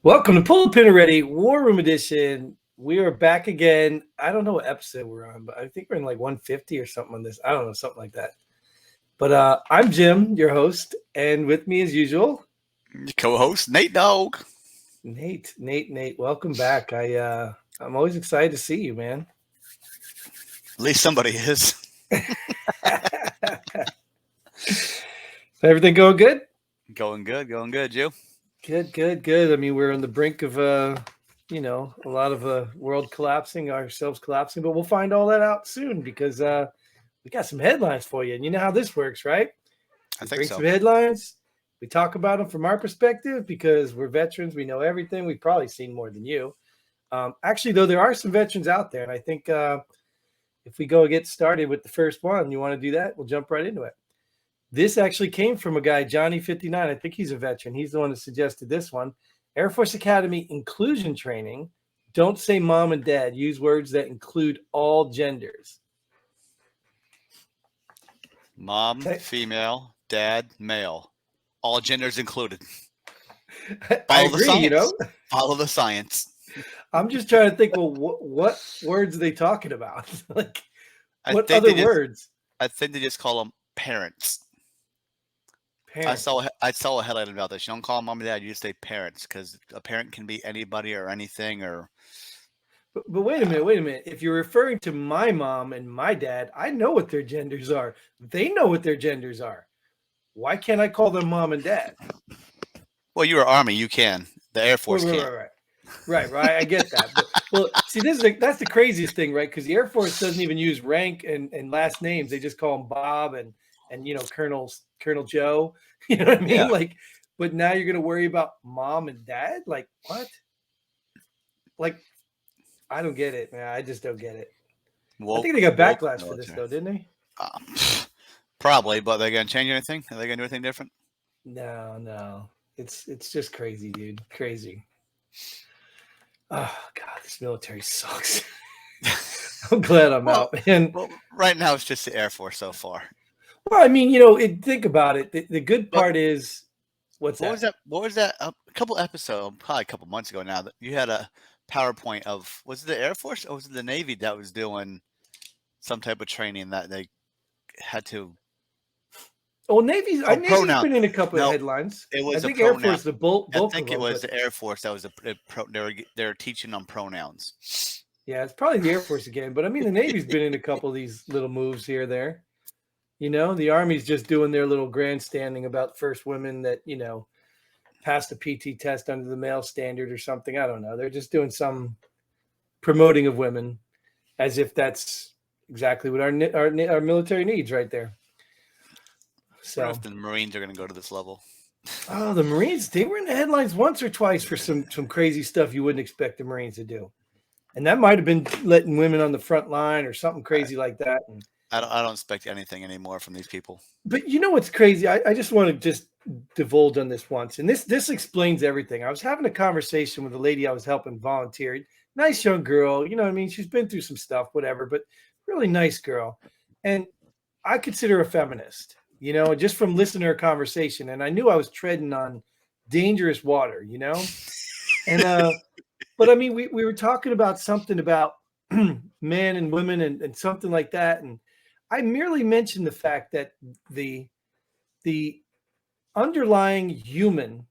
Welcome to Pull the Pin Already, War Room Edition. We are back again. I don't know what episode we're on, but I think we're in like 150 or something on this. I don't know, something like that. But I'm Jim, your host, and with me as usual, Co-host Nate Dog. Nate. Welcome back. I'm always excited to see you, man. At least somebody is. Everything going good? Going good, you? Good. I mean, we're on the brink of a lot of world collapsing, ourselves collapsing, but we'll find all that out soon because we got some headlines for you. And you know how this works, right? I We think bring so. some headlines. We talk about them from our perspective because we're veterans. We know everything. We've probably seen more than you. Actually, though, there are some veterans out there. And I think if we go get started with the first one, you want to do that? We'll jump right into it. This actually came from a guy, Johnny59. I think he's a veteran. He's the one that suggested this one. Air Force Academy inclusion training. Don't say mom and dad. Use words that include all genders. Mom, Okay. female, dad, male. All genders included. I Follow the agree, science. Follow the science. I'm just trying to think, well, what words are they talking about? Like, I what think other they words? I think they just call them parents. Parents. I saw a headline about this. You don't call them mom and dad. You just say parents because a parent can be anybody or anything. Or But wait a minute. If you're referring to my mom and my dad, I know what their genders are. They know what their genders are. Why can't I call them mom and dad? well, you're Army. You can. The Air Force can't. Right. I get that. But, well, see, that's the craziest thing, right? Because the Air Force doesn't even use rank and last names. They just call them Bob and Colonel Joe. You know what I mean? Yeah. Like, but now you're gonna worry about mom and dad? Like what? Like, I don't get it, man. I just don't get it. I think they got backlash for this though, didn't they? Probably, but they're gonna change anything? Are they gonna do anything different? No. It's just crazy, dude. Crazy. Oh God, this military sucks. I'm glad I'm out, man. Well, right now it's just the Air Force so far. Well, I mean, think about it. The good part is, what was that? A couple episodes, probably a couple months ago now, that you had a PowerPoint of, was it the Air Force or was it the Navy that was doing some type of training that they had to? Oh, Navy's been in a couple of headlines. It was I think Air Force, I think it was the Air Force that was they were teaching on pronouns. Yeah, it's probably the Air Force again. But I mean, the Navy's been in a couple of these little moves here or there. The Army's just doing their little grandstanding about first women that, passed the PT test under the male standard or something. I don't know. They're just doing some promoting of women as if that's exactly what our military needs right there. So, I wonder if the Marines are going to go to this level. Oh, the Marines, they were in the headlines once or twice for some crazy stuff you wouldn't expect the Marines to do. And that might have been letting women on the front line or something crazy like that. And I don't expect anything anymore from these people. But you know what's crazy? I just want to just divulge on this once. And this explains everything. I was having a conversation with a lady I was helping volunteer. Nice young girl. You know what I mean? She's been through some stuff, whatever, but really nice girl. And I consider her a feminist, just from listening to her conversation. And I knew I was treading on dangerous water, And but I mean, we were talking about something about men and women and something like that. And I merely mentioned the fact that the underlying human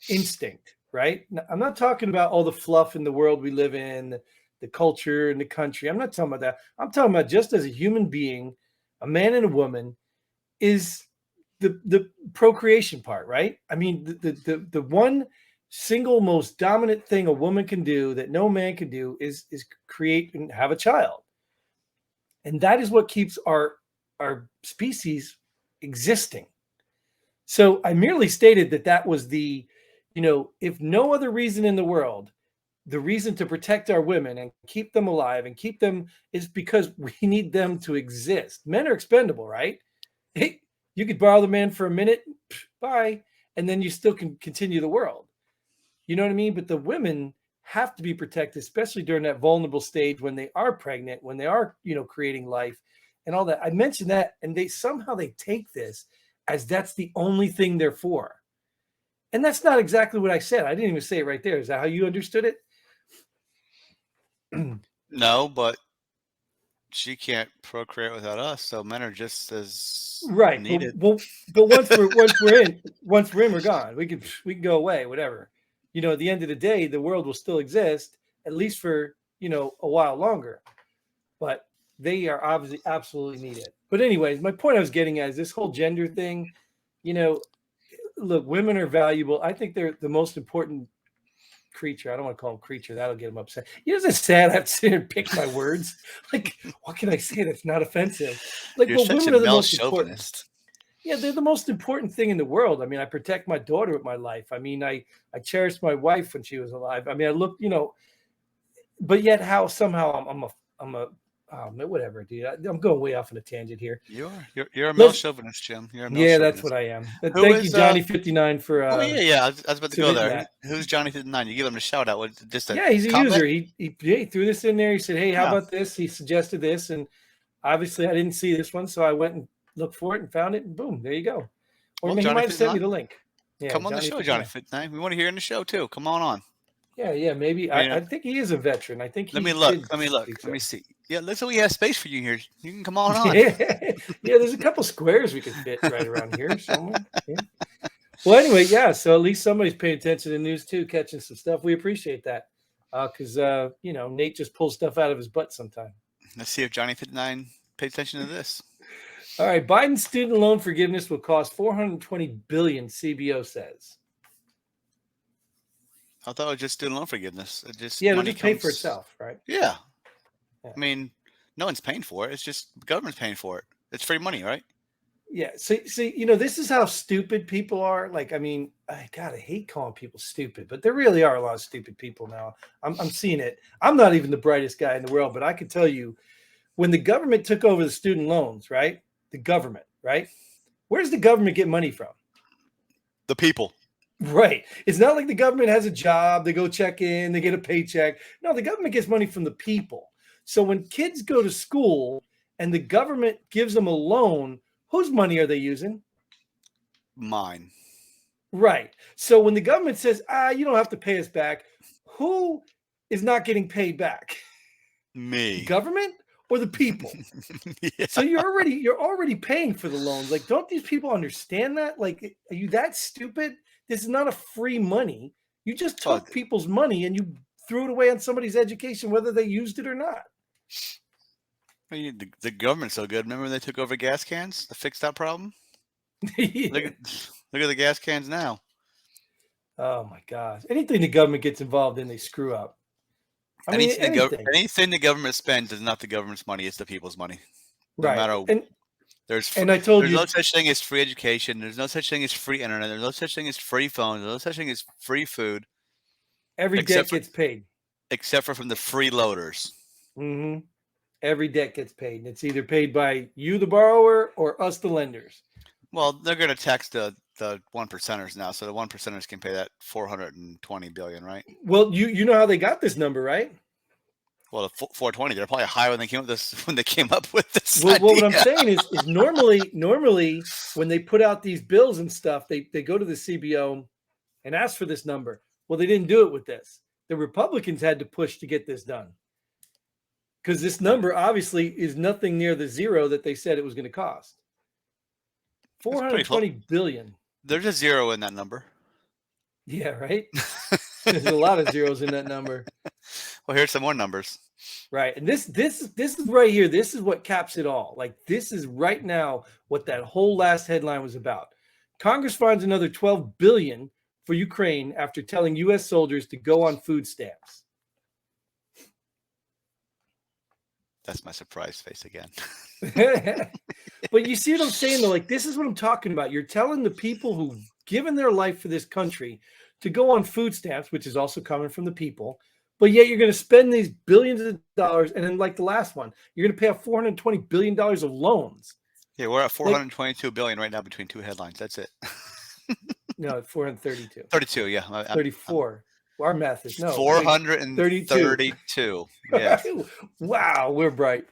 instinct, right? Now, I'm not talking about all the fluff in the world we live in, the culture and the country. I'm not talking about that. I'm talking about just as a human being, a man and a woman, is the procreation part, right? I mean, the one single most dominant thing a woman can do that no man can do is create and have a child. And that is what keeps our species existing. So I merely stated that was the, if no other reason in the world, the reason to protect our women and keep them alive and keep them is because we need them to exist. Men are expendable, right? Hey, you could borrow the man for a minute, bye, and then you still can continue the world. You know what I mean? But the women have to be protected, especially during that vulnerable stage when they are pregnant, when they are, creating life and all that. I mentioned that, and they take this as that's the only thing they're for. And that's not exactly what I said. I didn't even say it right there. Is that how you understood it? No, but she can't procreate without us, so men are just as Right. But needed. but once we're in, we're gone. We can go away, whatever. At the end of the day, the world will still exist, at least for, a while longer. But they are obviously absolutely needed. But anyways, my point I was getting at is this whole gender thing, you know, look, women are valuable. I think they're the most important creature. I don't want to call them creature. That'll get them upset. It's sad I have to sit here and pick my words. Like, what can I say that's not offensive? Like, You're but such a women are the male most important. chauvinist. Yeah, they're the most important thing in the world. I mean, I protect my daughter with my life. I mean, I cherished my wife when she was alive. I mean, I look, but yet how somehow I'm a oh, whatever, dude. I'm going way off on a tangent here. You're a male Let's chauvinist, Jim. You're a male Yeah, that's what chauvinist. I am. Who Thank you, is Johnny 59 for Oh yeah. I was about to go submitting there. that. Who's Johnny 59? You give him a shout out. What, just a Yeah, he's a comment? user. He threw this in there. He said, "Hey, how Yeah. about this?" He suggested this, and obviously I didn't see this one, so I went and looked for it and found it, and boom, there you go. Or Well, he Johnny might have sent me 59, the link. Yeah, come on the Johnny show, Johnny 59. 59. We want to hear you in the show too. Come on. Yeah, maybe. I mean, I think he is a veteran. I think let he me look. did Let me look. speak Let me so. see. Yeah, let's say we have space for you here. You can come on. Yeah, there's a couple squares we could fit right around here somewhere. Yeah. Well, anyway, yeah. So at least somebody's paying attention to the news too, catching some stuff. We appreciate that because Nate just pulls stuff out of his butt sometimes. Let's see if Johnny 59 paid attention to this. All right, Biden's student loan forgiveness will cost 420 billion. CBO says. I thought it was just student loan forgiveness. It just Yeah, it'll money just pay comes. for itself, right? Yeah. Yeah. I mean, no one's paying for it. It's just the government's paying for it. It's free money, right? Yeah. See, this is how stupid people are. Like, I mean, I hate calling people stupid, but there really are a lot of stupid people now. I'm seeing it. I'm not even the brightest guy in the world, but I can tell you, when the government took over the student loans, right? The government, right? Where does the government get money from? The people. Right. It's not like the government has a job, they go check in, they get a paycheck. No, the government gets money from the people. So when kids go to school and the government gives them a loan, whose money are they using? Mine. Right. So when the government says, you don't have to pay us back, who is not getting paid back? Me. The government or the people? Yeah. So you're already paying for the loans. Like, don't these people understand that? Like, are you that stupid? This is not a free money. You just took people's money and you threw it away on somebody's education, whether they used it or not. The government's so good. Remember when they took over gas cans to fix that problem? Yeah. Look at the gas cans now. Oh my gosh! Anything the government gets involved in, they screw up. Anything the government spends is not the government's money; it's the people's money. No Right. matter. I told there's you, no such thing as free education. There's no such thing as free internet. There's no such thing as free phones. There's no such thing as free food. Every debt gets paid. Except for from the freeloaders. Mm-hmm. Every debt gets paid. And it's either paid by you, the borrower, or us, the lenders. Well, they're going to tax the one percenters now, so the one percenters can pay that 420 billion, right? Well, you know how they got this number, right? Well, the 420, they're probably higher when they came up with this. Well, what I'm saying is normally when they put out these bills and stuff, they go to the CBO and ask for this number. Well, they didn't do it with this. The Republicans had to push to get this done. Because this number obviously is nothing near the zero that they said it was going to cost. 420 billion. There's a zero in that number. Yeah, right? There's a lot of zeros in that number. Well, here's some more numbers. Right. And this is right here. This is what caps it all. Like, this is right now what that whole last headline was about. Congress finds another 12 billion for Ukraine after telling U.S. soldiers to go on food stamps. That's my surprise face again. But you see what I'm saying, though? Like, this is what I'm talking about. You're telling the people who've given their life for this country to go on food stamps, which is also coming from the people, but yet you're going to spend these billions of dollars, and then, like the last one, you're going to pay off $420 billion of loans. Yeah, we're at 422 billion right now between two headlines. That's it. No, 432. 32, yeah. 34. Our math is 432. Yeah. Wow, we're bright.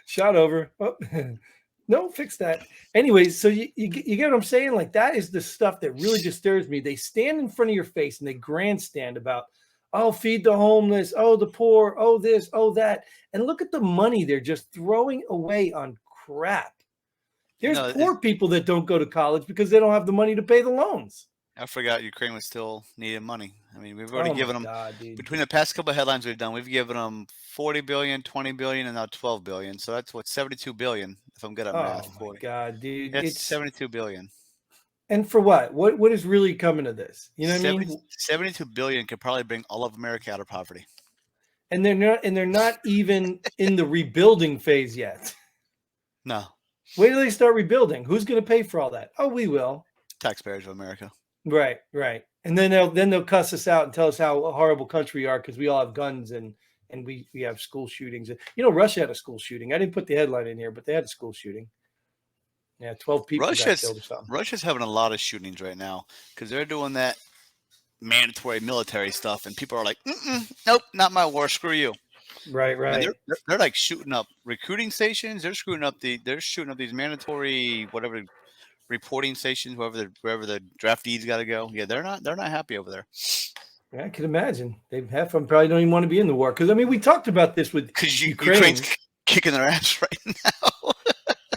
Shot over. Oh. No, fix that. Anyways, so you get what I'm saying? Like that is the stuff that really disturbs me. They stand in front of your face and they grandstand about, oh, feed the homeless, oh, the poor, oh, this, oh, that. And look at the money they're just throwing away on crap. You There's know, poor people that don't go to college because they don't have the money to pay the loans. I forgot Ukraine was still needing money. I mean, we've already Oh my given them, God, dude. between the past couple of headlines we've done, we've given them 40 billion, 20 billion, and now 12 billion. So that's what, 72 billion, if I'm good at math. Oh my 40. God, dude. It's 72 billion. And for what? What is really coming to this? You know what I 70, mean? 72 billion could probably bring all of America out of poverty. And they're not even in the rebuilding phase yet. No. Wait till they start rebuilding. Who's going to pay for all that? Oh, we will. Taxpayers of America. Right. And then they'll cuss us out and tell us how a horrible country we are because we all have guns and we have school shootings. You know, Russia had a school shooting. I didn't put the headline in here, but they had a school shooting. Yeah, 12 people got killed or something. Russia's having a lot of shootings right now because they're doing that mandatory military stuff, and people are like, nope, not my war. Screw you. Right. And they're like shooting up recruiting stations. They're shooting up these mandatory whatever reporting stations, wherever the draftees got to go. Yeah, they're not happy over there. I can imagine. Half of them probably don't even want to be in the war because I mean we talked about this with Ukraine. Ukraine's kicking their ass right now.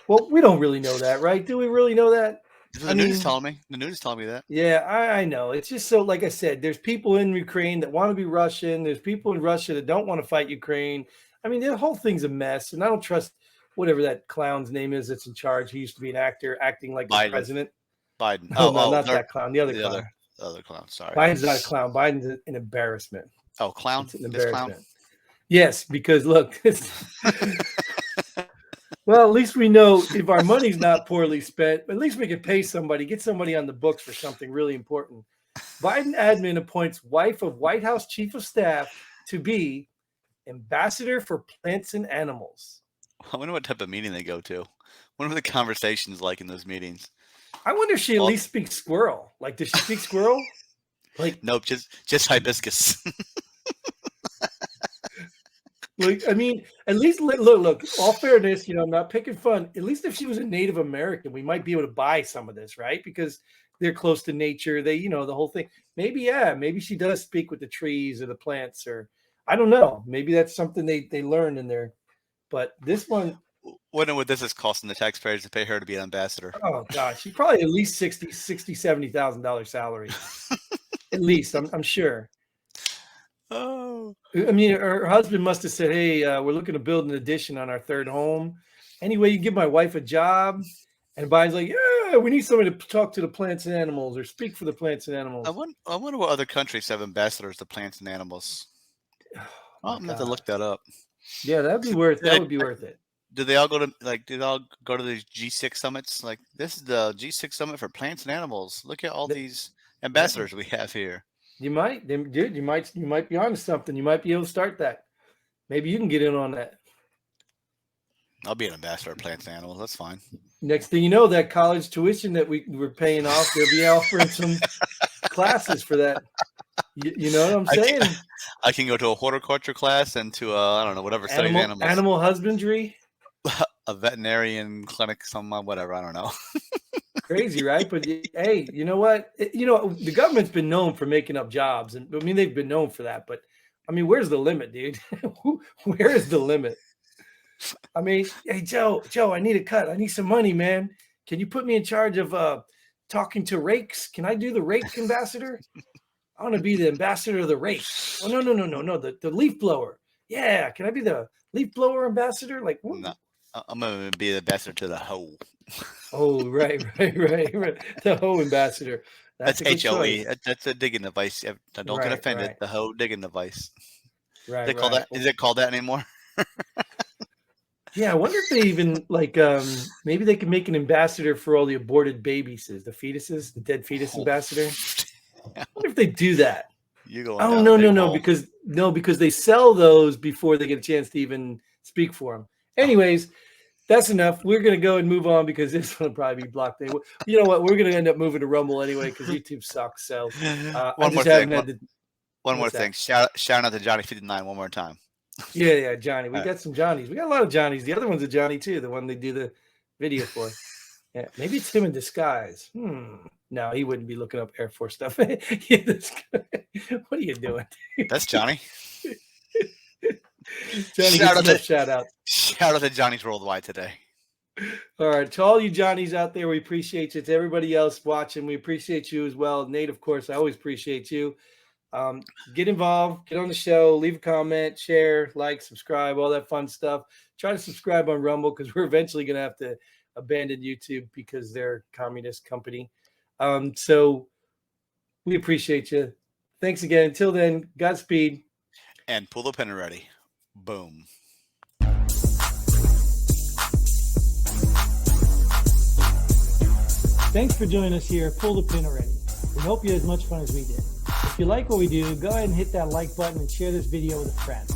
Well, we don't really know that, right? Do we really know that? The news is telling me. The news is telling me that. Yeah, I know. It's just so, like I said, there's people in Ukraine that want to be Russian. There's people in Russia that don't want to fight Ukraine. I mean, the whole thing's a mess, and I don't trust whatever that clown's name is that's in charge. He used to be an actor, acting like the president. Biden. No, not that clown. The other clown. The other clown. Sorry. Biden's not a clown. Biden's an embarrassment. Oh, clown. It's an embarrassment. Clown? Yes, because look. Well, at least we know if our money's not poorly spent, at least we can pay somebody, get somebody on the books for something really important. Biden admin appoints wife of White House chief of staff to be ambassador for plants and animals. I wonder what type of meeting they go to. What are the conversations like in those meetings? I wonder if she at least speaks squirrel. Like, does she speak squirrel? Like, nope, just hibiscus. Like, I mean, at least look. All fairness, I'm not picking fun. At least if she was a Native American, we might be able to buy some of this, right? Because they're close to nature. They, the whole thing. Maybe she does speak with the trees or the plants, or I don't know. Maybe that's something they learned in there. But this one, wonder what this is costing the taxpayers to pay her to be an ambassador. Oh gosh, she's probably at least $70,000 salary. At least, I'm sure. Oh, I mean, her husband must have said, "Hey, we're looking to build an addition on our third home. Anyway, you give my wife a job." And Biden's like, "Yeah, we need somebody to talk to the plants and animals or speak for the plants and animals." I wonder what other countries have ambassadors to plants and animals. I'm gonna have to look that up. Yeah, that would be worth it. Do they all go to the G6 summits? Like, this is the G6 summit for plants and animals. Look at all these ambassadors we have here. You might, dude. You might be onto something. You might be able to start that. Maybe you can get in on that. I'll be an ambassador of plants and animals. That's fine. Next thing you know, that college tuition that we're paying off, they'll be offering some classes for that. You know what I'm saying? I can go to a horticulture class and to I don't know, whatever studies animals. Animal husbandry. A veterinarian clinic, whatever. I don't know. Crazy, right? But hey, you know what? The government's been known for making up jobs, and I mean they've been known for that. But I mean, where's the limit, dude? Where is the limit? I mean, hey Joe, I need a cut. I need some money, man. Can you put me in charge of talking to rakes? Can I do the rake ambassador? I want to be the ambassador of the rake. Oh no, the leaf blower. Yeah, can I be the leaf blower ambassador? Like, what? No, I'm gonna be the ambassador to the hoe. Oh, right. The hoe ambassador. That's HOE. That's a digging device. Don't get offended. Right. The hoe digging device. Right. Is it called that anymore? Yeah, I wonder if they even maybe they can make an ambassador for all the aborted babies, the fetuses, the dead fetus ambassador. I wonder if they do that. You go. Oh no, because they sell those before they get a chance to even speak for them. Anyways, that's enough. We're gonna go and move on because this one will probably be blocked. You know what? We're gonna end up moving to Rumble anyway because YouTube sucks. So one more thing. Shout out to Johnny59 one more time. Yeah, Johnny. We got some Johnnies. We got a lot of Johnnies. The other one's a Johnny too. The one they do the video for. Yeah, maybe it's him in disguise. No, he wouldn't be looking up Air Force stuff. What are you doing? That's Johnny. Johnny gets enough shout out. Shout out to Johnny's Worldwide today. All right. To all you Johnnies out there, we appreciate you. To everybody else watching, we appreciate you as well. Nate, of course, I always appreciate you. Get involved, get on the show, leave a comment, share, like, subscribe, all that fun stuff. Try to subscribe on Rumble because we're eventually going to have to abandon YouTube because they're a communist company. So we appreciate you. Thanks again. Until then, Godspeed. And pull the pin ready. Boom. Thanks for joining us here at Pull the Pin Already. We hope you had as much fun as we did. If you like what we do, go ahead and hit that like button and share this video with a friend.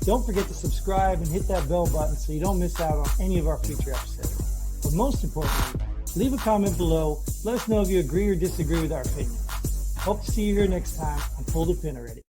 Don't forget to subscribe and hit that bell button so you don't miss out on any of our future episodes. But most importantly, leave a comment below. Let us know if you agree or disagree with our opinions. Hope to see you here next time on Pull the Pin Already.